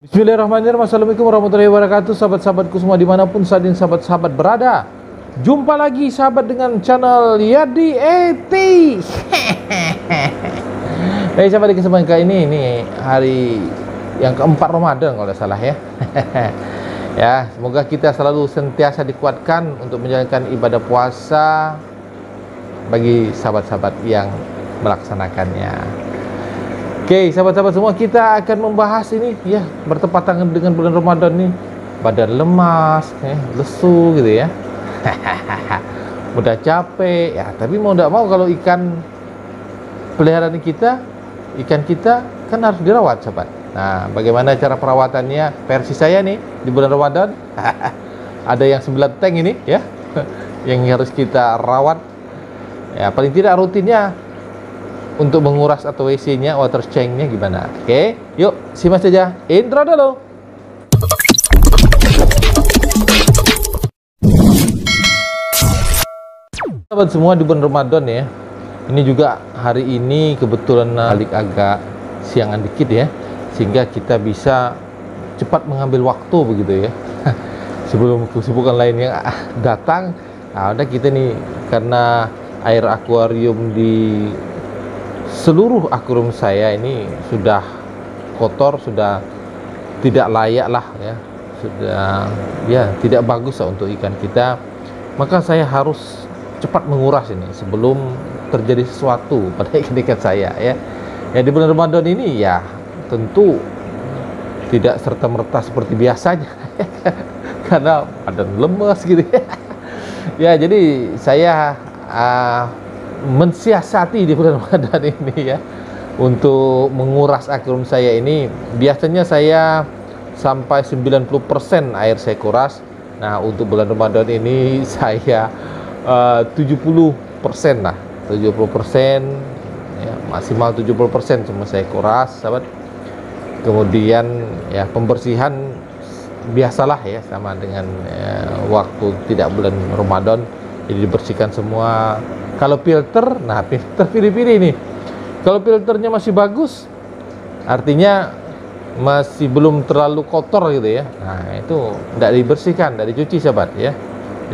Bismillahirrahmanirrahim. Assalamualaikum warahmatullahi wabarakatuh. Sahabat-sahabatku semua dimanapun saat ini sahabat-sahabat berada, jumpa lagi sahabat dengan channel Yadi Eti. Sahabat, di kesempatan kali ini hari yang keempat Ramadan kalau tidak salah ya. Ya, semoga kita selalu sentiasa dikuatkan untuk menjalankan ibadah puasa bagi sahabat-sahabat yang melaksanakannya. Oke, sahabat-sahabat semua, kita akan membahas ini ya, bertepatan dengan bulan Ramadan nih. Badan lemas, lesu gitu ya. Mudah capek ya, tapi mau tidak mau kalau ikan peliharaan kita, ikan kita kan harus dirawat, sahabat. Nah, bagaimana cara perawatannya versi saya nih di bulan Ramadan? Ada yang 9 tank ini ya, yang harus kita rawat. Ya, paling tidak rutinnya untuk menguras atau WC-nya, water change-nya gimana. Oke, yuk simak saja intro dulu. Sahabat semua, di bulan Ramadan ya, ini juga hari ini kebetulan balik agak siangan dikit ya, sehingga kita bisa cepat mengambil waktu begitu ya. Sebelum kesibukan lain yang datang, nah udah kita nih, karena air akuarium di seluruh akuarium saya ini sudah kotor, sudah tidak layak lah ya, sudah ya tidak bagus lah untuk ikan kita. Maka saya harus cepat menguras ini sebelum terjadi sesuatu pada ikan-ikan saya ya. Ya, di bulan Ramadan ini ya tentu tidak serta-merta seperti biasanya karena badan lemes gitu ya. Ya, jadi saya mensiasati di bulan Ramadan ini ya, untuk menguras akuarium saya ini. Biasanya saya sampai 90% air saya kuras. Nah, untuk bulan Ramadan ini saya 70% lah, 70% ya, maksimal 70% cuma saya kuras, sahabat. Kemudian ya pembersihan biasalah ya, sama dengan waktu tidak bulan Ramadan, jadi dibersihkan semua. Kalau filter, nah filter pilih-pilih nih. Kalau filternya masih bagus, artinya masih belum terlalu kotor gitu ya. Nah, itu tidak dibersihkan, tidak dicuci, sahabat ya.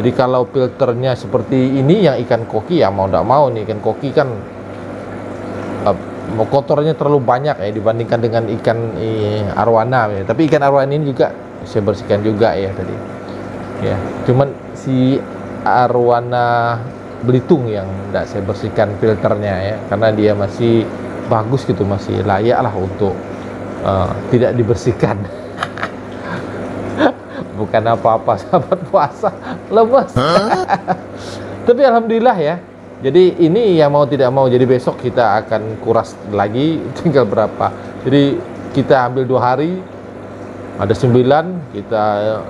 Jadi kalau filternya seperti ini, yang ikan koki ya mau tidak mau nih, ikan koki kan kotornya terlalu banyak ya dibandingkan dengan ikan arwana ya. Tapi ikan arwana ini juga saya bersihkan juga ya tadi. Ya, cuman si arwana Belitung yang tidak saya bersihkan filternya ya, karena dia masih bagus gitu, masih layak lah untuk tidak dibersihkan. Bukan apa-apa sahabat puasa, lemes. Tapi alhamdulillah ya, jadi ini ya mau tidak mau, jadi besok kita akan kuras lagi, tinggal berapa. Jadi kita ambil 2 hari, ada 9, kita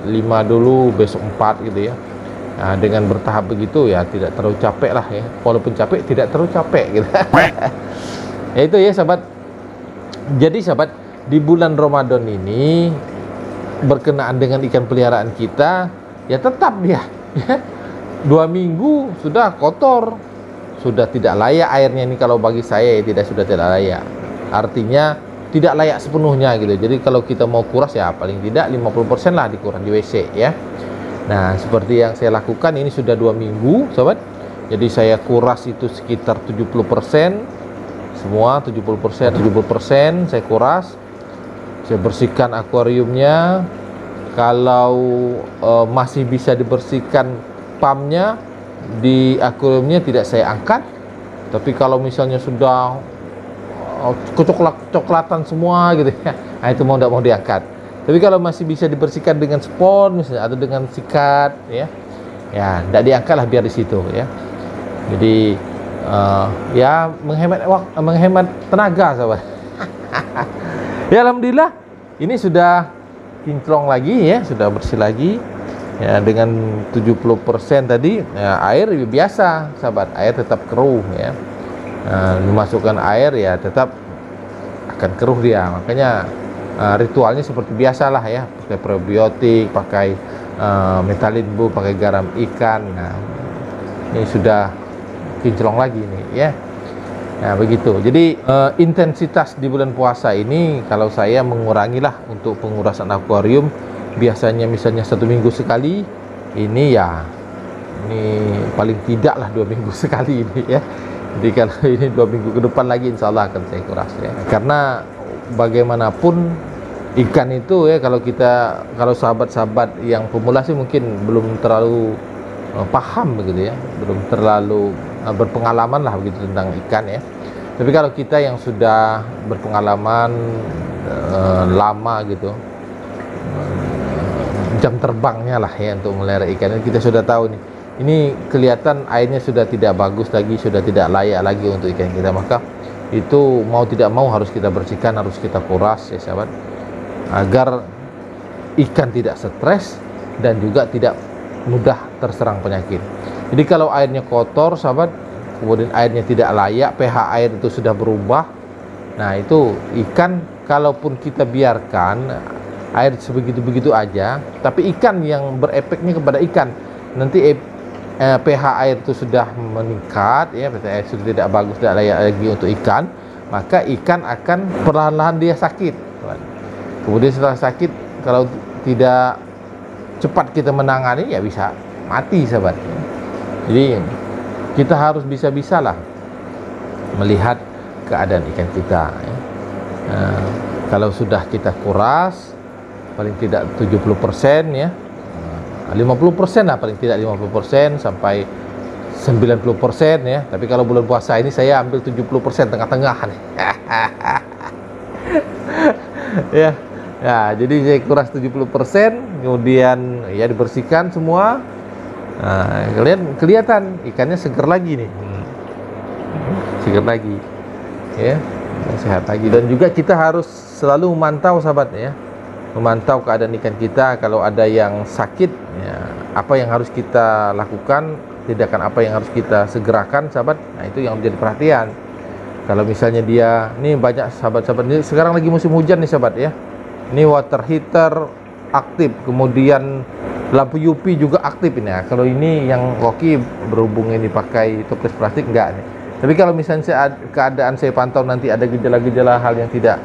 5 dulu, besok 4 gitu ya. Nah, dengan bertahap begitu ya tidak terlalu capek lah ya, walaupun capek tidak terlalu capek gitu. Ya itu ya sahabat. Jadi sahabat, di bulan Ramadan ini berkenaan dengan ikan peliharaan kita ya, tetap dia ya, 2 minggu sudah kotor, sudah tidak layak airnya ini. Kalau bagi saya ya sudah tidak layak, artinya tidak layak sepenuhnya gitu. Jadi kalau kita mau kuras ya paling tidak 50% lah dikuras di WC ya. Nah, seperti yang saya lakukan ini sudah 2 minggu, sahabat. Jadi saya kuras itu sekitar 70%, semua 70% saya kuras. Saya bersihkan akuariumnya. Kalau masih bisa dibersihkan pumpnya di akuariumnya, tidak saya angkat. Tapi kalau misalnya sudah kecoklatan semua gitu ya, nah itu mau tidak mau diangkat. Tapi kalau masih bisa dibersihkan dengan spons misalnya, atau dengan sikat ya, ya tidak diangkatlah, biar di situ ya. Jadi ya menghemat waktu, menghemat tenaga, sahabat. Ya alhamdulillah ini sudah kinclong lagi ya, sudah bersih lagi ya, dengan 70% tadi ya. Air biasa, sahabat, air tetap keruh ya. Dimasukkan air ya tetap akan keruh dia, makanya ritualnya seperti biasalah ya, pakai probiotik, pakai metalin-bu, pakai garam ikan. Nah, ini sudah kinclong lagi nih ya. Nah, begitu. Jadi intensitas di bulan puasa ini kalau saya mengurangilah untuk pengurasan akuarium, biasanya misalnya 1 minggu sekali, ini ya paling tidaklah 2 minggu sekali ini ya. Jadi kalau ini 2 minggu ke depan lagi insya Allah akan saya kuras ya. Karena bagaimanapun ikan itu ya, kalau sahabat-sahabat yang pemula sih mungkin belum terlalu paham begitu ya, belum terlalu berpengalaman lah begitu tentang ikan ya. Tapi kalau kita yang sudah berpengalaman lama gitu, jam terbangnya lah ya untuk melihara ikan, kita sudah tahu nih, ini kelihatan airnya sudah tidak bagus lagi, sudah tidak layak lagi untuk ikan kita, maka itu mau tidak mau harus kita bersihkan, harus kita kuras ya sahabat, agar ikan tidak stres dan juga tidak mudah terserang penyakit. Jadi kalau airnya kotor sahabat, kemudian airnya tidak layak, pH air itu sudah berubah, nah itu ikan kalaupun kita biarkan air sebegitu-begitu aja, tapi ikan yang berefeknya kepada ikan, nanti pH air itu sudah meningkat ya, pH air sudah tidak bagus, tidak layak lagi untuk ikan, maka ikan akan perlahan-lahan dia sakit. Kemudian setelah sakit, kalau tidak cepat kita menangani ya bisa mati sahabat. Jadi kita harus bisa-bisalah melihat keadaan ikan kita ya. Kalau sudah kita kuras paling tidak 70% ya, 50% lah, paling tidak 50% sampai 90% ya. Tapi kalau bulan puasa ini saya ambil 70% tengah-tengah nih. Ya. Ya, jadi saya kuras 70%, kemudian ya dibersihkan semua. Nah, kalian kelihatan ikannya seger lagi nih. Seger lagi. Ya, sehat lagi. Dan juga kita harus selalu memantau sahabat ya. Memantau keadaan ikan kita, kalau ada yang sakit ya, apa yang harus kita lakukan, tindakan apa yang harus kita segerakan sahabat. Nah, itu yang menjadi perhatian. Kalau misalnya dia, ini banyak sahabat-sahabat ini sekarang lagi musim hujan nih sahabat ya. Ini water heater aktif, kemudian lampu UV juga aktif ini ya. Kalau ini yang koki berhubung ini pakai toples plastik enggak nih. Tapi kalau misalnya keadaan saya pantau nanti ada gejala-gejala hal yang tidak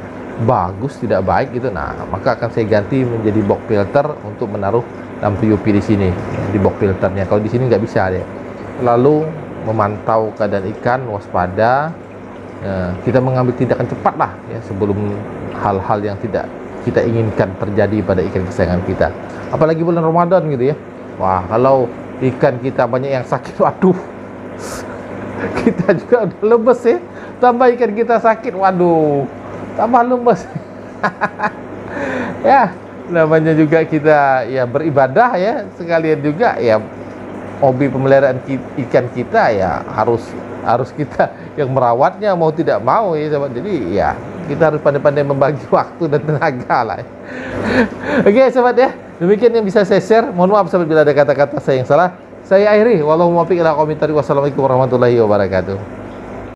bagus, tidak baik gitu, nah maka akan saya ganti menjadi box filter untuk menaruh lampu UV di sini di box filternya. Kalau di sini nggak bisa deh. Lalu memantau keadaan ikan, waspada, kita mengambil tindakan cepat lah ya sebelum hal-hal yang tidak kita inginkan terjadi pada ikan kesayangan kita. Apalagi bulan Ramadan gitu ya. Wah, kalau ikan kita banyak yang sakit, waduh, kita juga udah lemes ya. Tambah ikan kita sakit, waduh, tambah lemes. Ya, namanya juga kita ya beribadah ya, sekalian juga ya hobi pemeliharaan ikan kita ya harus kita yang merawatnya mau tidak mau ya sahabat. Jadi ya kita harus pandai-pandai membagi waktu dan tenaga lah ya. Oke sahabat ya, demikian yang bisa saya share. Mohon maaf sahabat bila ada kata-kata saya yang salah. Saya akhiri, wallahu muwaffiq ila aqwamit thoriq. Wassalamualaikum warahmatullahi wabarakatuh.